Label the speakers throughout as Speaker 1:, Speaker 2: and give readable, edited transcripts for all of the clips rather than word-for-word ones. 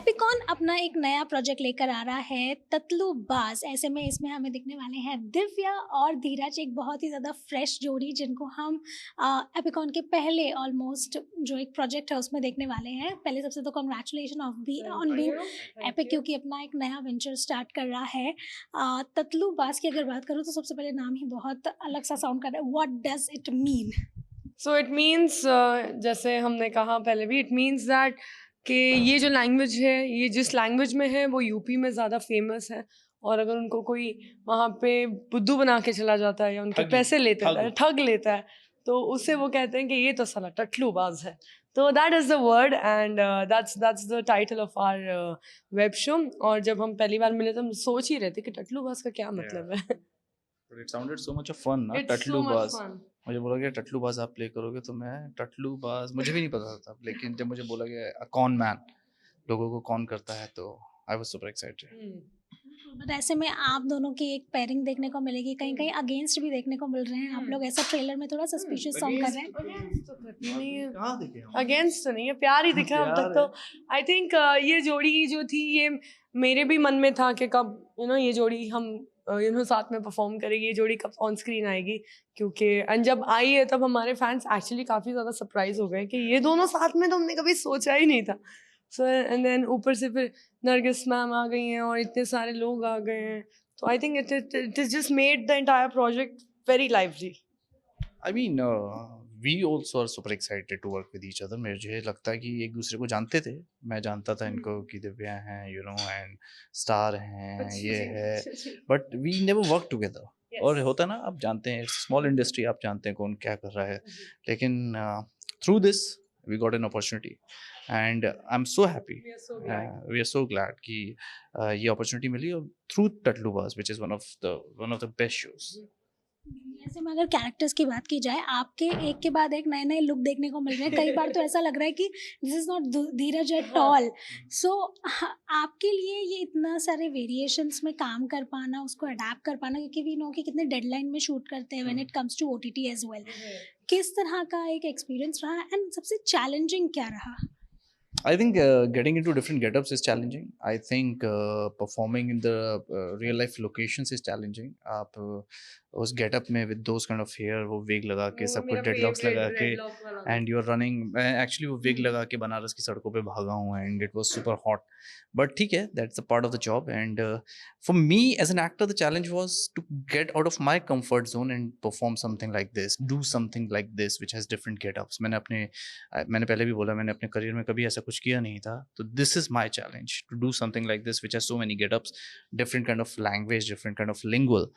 Speaker 1: APICON अपना एक नया प्रोजेक्ट लेकर आ रहा है तत्लूबाज। ऐसे में इसमें हमें दिखने वाले हैं दिव्या और धीरज, एक बहुत ही ज़्यादा फ्रेश जोड़ी जिनको हम एपिकॉन के पहले ऑलमोस्ट जो एक प्रोजेक्ट है उसमें देखने वाले हैं। पहले सबसे तो कॉन्ग्रेचुलेशन ऑन बीइंग एपिक, क्योंकि अपना एक नया वेंचर स्टार्ट कर रहा है। तत्लूबाज की अगर बात करूँ तो सबसे पहले नाम ही बहुत अलग सा साउंड कर रहा है। What does it mean?
Speaker 2: So it means जैसे हमने कहा पहले भी, इट मीन्स दैट कि ये जो लैंग्वेज है, ये जिस लैंग्वेज में है वो यूपी में ज़्यादा फेमस है। और अगर उनको कोई वहाँ पे बुद्धू बना के चला जाता है या उनके पैसे लेता है, ठग लेता है, तो उससे वो कहते हैं कि ये तो साला टटलूबाज है। तो that is the word and that's the title of our web show. और जब हम पहली बार मिले तो हम सोच ही रहे थे कि टटलूबाज का क्या मतलब है।
Speaker 3: But it sounded so much of fun ना,
Speaker 2: It's so
Speaker 3: टटलूबाज।
Speaker 2: much fun.
Speaker 3: मुझे बोला गया टटलूबाज आप प्ले करोगे, तो मैं टटलूबाज मुझे भी नहीं पता था, लेकिन जब मुझे बोला गया कौन मैन लोगों को कौन करता है, तो I was super excited.
Speaker 1: But ऐसे में आप दोनों की एक पेयरिंग देखने को मिलेगी, कहीं कहीं अगेंस्ट भी देखने को मिल रहे हैं आप लोग। ऐसा ट्रेलर में थोड़ा सस्पिशियस साउंड कर रहे हैं।
Speaker 2: अगेंस्ट तो नहीं है, प्यार ही दिखा अब तक। तो आई थिंक ये जोड़ी जो थी, ये मेरे भी मन में था कि कब ये जोड़ी हम साथ में परफॉर्म करेगी, ये जोड़ी कब ऑन स्क्रीन आएगी। क्योंकि जब आई है तब हमारे फैंस एक्चुअली काफ़ी ज़्यादा सरप्राइज हो गए कि ये दोनों साथ में तो हमने कभी सोचा ही नहीं था। सो एंड देन ऊपर से फिर नरगिस मैम आ गई हैं और इतने सारे लोग आ गए हैं। तो I think it is just made the entire project very lively.
Speaker 3: I mean, we also are super excited to work with each other. मुझे लगता है कि एक दूसरे को जानते थे, मैं जानता था इनको कि दिव्या हैं, एंड स्टार हैं, ये है, but we never work together. और होता है ना, आप जानते हैं स्मॉल इंडस्ट्री, आप जानते हैं कौन क्या कर रहा है, लेकिन through this we got an opportunity and I am so happy, we are so glad कि ये अपॉर्चुनिटी मिली, और through Tatlubaaz which is one of the best shows.
Speaker 1: ऐसे में अगर कैरेक्टर्स की बात की जाए, आपके एक के बाद एक नए नए लुक देखने को मिल रहे हैं। कई बार तो ऐसा लग रहा है कि this is not Dheeraj at all. So आपके लिए ये इतना सारे वेरिएशंस में काम कर पाना, उसको अडेप्ट कर पाना, क्योंकि वी नो कि कितने डेडलाइन में शूट करते हैं when it comes to OTT as well, किस तरह का एक एक्सपीरियंस रहा एंड सबसे चैलेंजिंग क्या रहा?
Speaker 3: I think getting into different getups is challenging. I think performing in the real life locations is challenging. आप उस getup में with those kind of hair, वो wig लगा के, सब कुछ dreadlocks लगा के, and you're running. मैं actually वो wig लगा के बनारस की सड़कों पे भागा हूँ, and it was super hot. But ठीक है, that's a part of the job. And for me as an actor, the challenge was to get out of my comfort zone and perform something like this, do something like this, which has different getups. मैंने पहले भी बोला, मैंने अपने career में कभी ऐसा कुछ किया नहीं था, तो this is my challenge to do something like this, which has so many getups, different kind of language, different kind of lingual.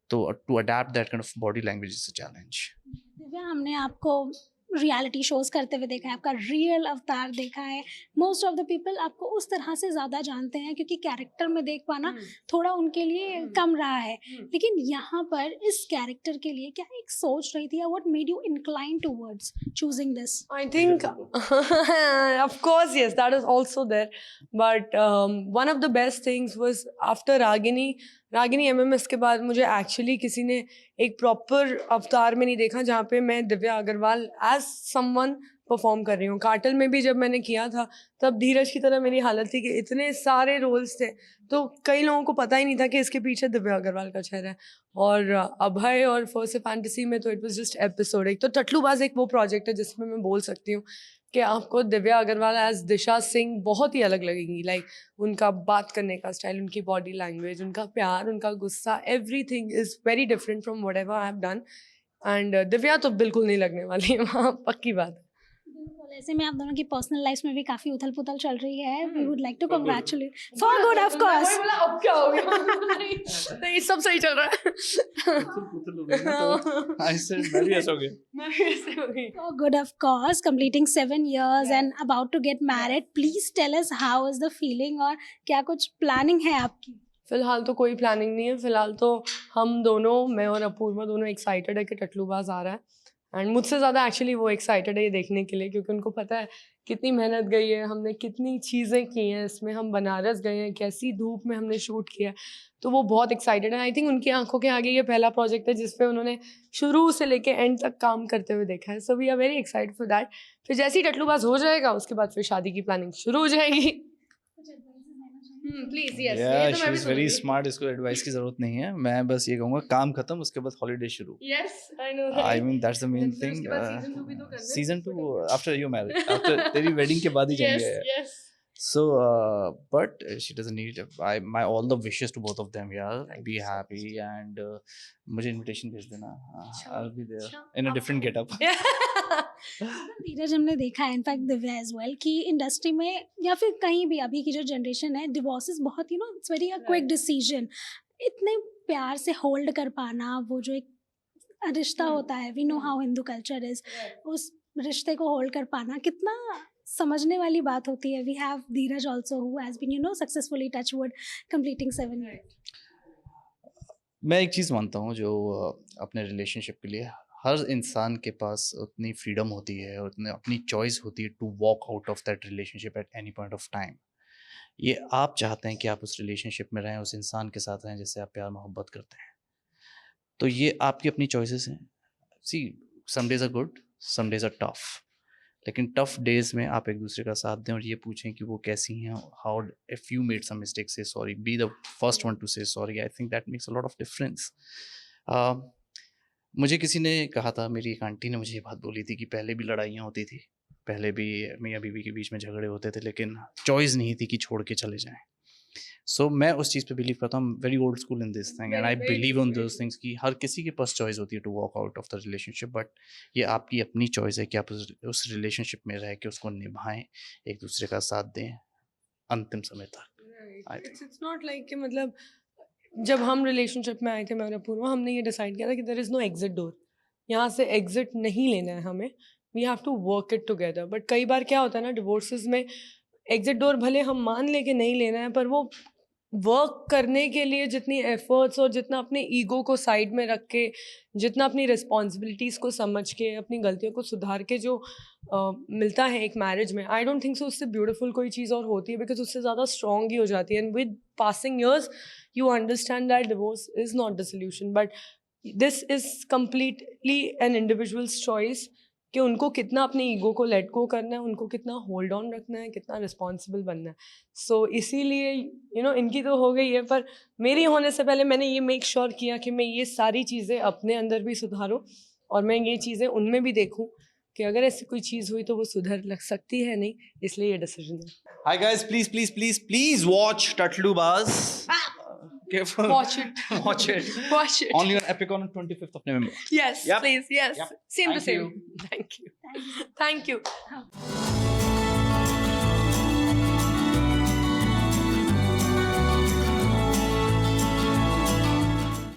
Speaker 3: तो to adapt that kind of body language is a challenge.
Speaker 1: Divya, हमने आपको reality shows करते हुए देखा है, आपका real अवतार देखा है। मोस्ट ऑफ द पीपल आपको उस तरह से ज़्यादा जानते हैं, क्योंकि कैरेक्टर में देख पाना थोड़ा उनके लिए कम रहा है। लेकिन यहाँ पर इस कैरेक्टर के लिए क्या एक सोच रही थी, या what made you incline towards choosing this?
Speaker 2: I think, of course, yes, that is also there. But one of the best things was after Ragini MMS के बाद मुझे actually किसी ने एक proper अवतार में नहीं देखा जहाँ पे मैं Divya Agarwal as someone perform कर रही हूँ। कार्टल में भी जब मैंने किया था तब धीरज की तरह मेरी हालत थी कि इतने सारे रोल्स थे, तो कई लोगों को पता ही नहीं था कि इसके पीछे दिव्या अग्रवाल का चेहरा है। और अभय और फर्स्ट फैंटेसी में तो इट वाज जस्ट एपिसोड एक। तो टटलूबाज एक वो प्रोजेक्ट है जिसमें मैं बोल सकती हूँ कि आपको दिव्या अग्रवाल एज दिशा सिंह बहुत ही अलग लगेंगी। लाइक उनका बात करने का स्टाइल, उनकी बॉडी लैंग्वेज, उनका प्यार, उनका गुस्सा, everything is very different from what ever I have done. And Divya तो बिल्कुल नहीं लगने वाली है वहाँ, पक्की बात है।
Speaker 1: ऐसे में आप दोनों की पर्सनल लाइफ में भी काफी उथल पुथल चल रही है। We would like to congratulate for good, of course.
Speaker 2: अब क्या हो गया? नहीं, सब सही चल रहा है।
Speaker 3: मैं भी ऐसा हो गया।
Speaker 1: For good, of course, completing 7 years and about to get married. Please tell us how is the feeling, और क्या कुछ planning है आपकी?
Speaker 2: फिलहाल तो कोई प्लानिंग नहीं है। फिलहाल तो हम दोनों, मैं और अपूर्वा दोनों एक्साइटेड है कि टटलूबाज आ रहा है। एंड मुझसे ज़्यादा एक्चुअली वो एक्साइटेड है ये देखने के लिए, क्योंकि उनको पता है कितनी मेहनत गई है, हमने कितनी चीज़ें की हैं इसमें। हम बनारस गए हैं, कैसी धूप में हमने शूट किया है, तो वो बहुत एक्साइटेड है। आई थिंक उनकी आंखों के आगे ये पहला प्रोजेक्ट है जिस पे उन्होंने शुरू से लेके एंड तक काम करते हुए देखा है। So we are very excited for that. फिर जैसे ही टटलूबाज हो जाएगा उसके बाद फिर शादी की प्लानिंग शुरू हो जाएगी। Please yes
Speaker 3: Yeah, she is very smart. इसको एडवाइस की जरूरत नहीं है. मैं बस ये कहूँगा काम खत्म उसके बाद हॉलीडे शुरू.
Speaker 2: Yes I know
Speaker 3: I mean that's the main
Speaker 2: फिर
Speaker 3: thing.
Speaker 2: उसके बाद season 2 भी तो करना है.
Speaker 3: Season 2 after you married. After तेरी wedding के बाद ही जाएंगे.
Speaker 2: yes
Speaker 3: So, but she doesn't need my all the wishes to both of them. Yeah, be happy and मुझे invitation भेज देना. I'll be there in a different getup.
Speaker 1: धीरज हमने देखा है इनफैक्ट दिव्या एज वेल कि इंडस्ट्री में या फिर कहीं भी अभी की जो जनरेशन है डिवोर्सेस बहुत it's very a quick decision. इतने प्यार से होल्ड कर पाना वो जो एक रिश्ता होता है we know how Hindu culture is उस रिश्ते को होल्ड कर पाना कितना समझने वाली बात होती है. We have Dheeraj also who has been successfully touchwood completing 7 years.
Speaker 3: मैं एक चीज़ मानता हूँ जो अपने रिलेशनशिप के लिए हर इंसान के पास उतनी फ्रीडम होती है और उतनी अपनी चॉइस होती है to walk out of that relationship at any point of time. ये आप चाहते हैं कि आप उस रिलेशनशिप में रहें, उस इंसान के साथ रहें जिससे आप प्यार मोहब्बत करते हैं, तो ये आपकी अपनी चॉइसेस हैं. See some days are good, some days are tough, लेकिन टफ डेज में आप एक दूसरे का साथ दें और ये पूछें कि वो कैसी हैं. How if you made some mistake say sorry, be the first one to say sorry. I think that makes a lot of difference. मुझे किसी ने कहा था, मेरी एक आंटी ने मुझे ये बात बोली थी कि पहले भी लड़ाइयाँ होती थी, पहले भी मियाँ बीवी के बीच में झगड़े होते थे, लेकिन चॉइस नहीं थी कि छोड़ के चले जाएं. सो मैं उस चीज़ पे बिलीव करता हूँ. Very old school in this thing and I believe on those things कि हर किसी के पास चॉइस होती है to walk out of the relationship, but ये आपकी अपनी चॉइस है कि आप उस रिलेशनशिप में रह के उसको निभाएं, एक दूसरे का साथ दें अंतिम समय तक.
Speaker 2: इट्स नॉट लाइक कि मतलब जब हम रिलेशनशिप में आए थे मैं और अपूर्वा, हमने ये डिसाइड किया था कि there is no exit door. यहाँ से एग्जिट नहीं लेना है हमें. We have to work it together. But कई बार क्या होता है ना डिवोर्सेस में, एग्जिट डोर भले हम मान ले कि नहीं लेना है, पर वो वर्क करने के लिए जितनी एफर्ट्स और जितना अपने ईगो को साइड में रख के, जितना अपनी रिस्पॉन्सिबिलिटीज़ को समझ के, अपनी गलतियों को सुधार के जो मिलता है एक मैरिज में, आई डोंट थिंक सो उससे ब्यूटीफुल कोई चीज़ और होती है, बिकॉज उससे ज़्यादा स्ट्रॉन्ग ही हो जाती है. And with passing years you understand that divorce is not the solution, but this is completely N individuals choice कि उनको कितना अपने ईगो को लेट गो करना है, उनको कितना होल्ड ऑन रखना है, कितना रिस्पॉन्सिबल बनना है. सो इसीलिए इनकी तो हो गई है, पर मेरी होने से पहले मैंने ये मेक श्योर किया कि मैं ये सारी चीज़ें अपने अंदर भी सुधारूँ और मैं ये चीज़ें उनमें भी देखूँ कि अगर ऐसी कोई चीज़ हुई तो वो सुधर लग सकती है नहीं, इसलिए ये डिसीजन है.
Speaker 4: Hi guys, please watch Tatlu Baz. Careful.
Speaker 2: Watch it.
Speaker 4: Watch it.
Speaker 2: Watch it.
Speaker 4: Only on Epicon on 25th of November.
Speaker 2: Yes,
Speaker 4: Yep.
Speaker 2: please, yes.
Speaker 4: Yep.
Speaker 2: Same to
Speaker 4: Thank
Speaker 2: same.
Speaker 4: you.
Speaker 2: Thank you. Thank you.